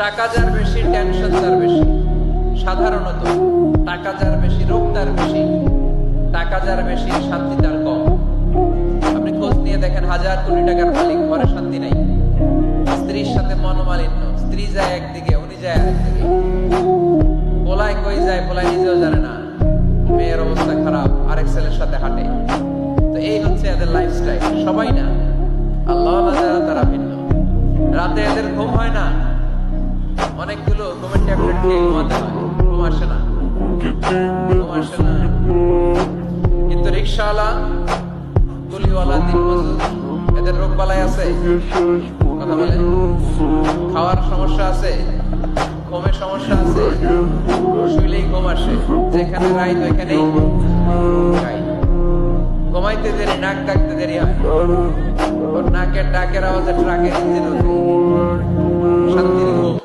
টাকা যার বেশি, টেনশন তার বেশি। সাধারণত টাকা যার বেশি, রোগ তার বেশি। টাকা যার বেশি, শান্তি তার কম। আপনি খোঁজ নিয়ে দেখেন, হাজার কোটি টাকার মালিক, ঘরে শান্তি নাই। স্ত্রীর সাথে মনোমালিন্য, স্ত্রী যায় একদিকে, উনি যায় আরেকদিকে। পোলায় কই যায়, পোলায় নিজেও জানে না। মেয়ের অবস্থা খারাপ, আরেক ছেলের সাথে হাঁটে। তো এই হচ্ছে এদের লাইফস্টাইল। সবাই না, আল্লাহ যারা তারা ভিন্ন। রাতে এদের ঘুম হয় না, অনেকগুলো ঘুমের ট্যাবলেট খেয়ে ঘুমাতে হয়, ঘুম আসে না, ঘুম আসে না। কিন্তু রিক্সাওয়ালা, কুলিওয়ালা, দিনমজুর, এদের রোগ বালাই আছে? কথা বলে। খাওয়ার সমস্যা আছে, ঘুমের সমস্যা আছে, শুইলেই ঘুম আসে, যেখানে রাইত ওইখানেই গাই। ঘুমাইতে দেরি, নাক ডাকতে দেরি হয়, ওর নাকের ডাকের আওয়াজে ট্রাকের ইঞ্জিন ওঠে। শান্তির ঘুম,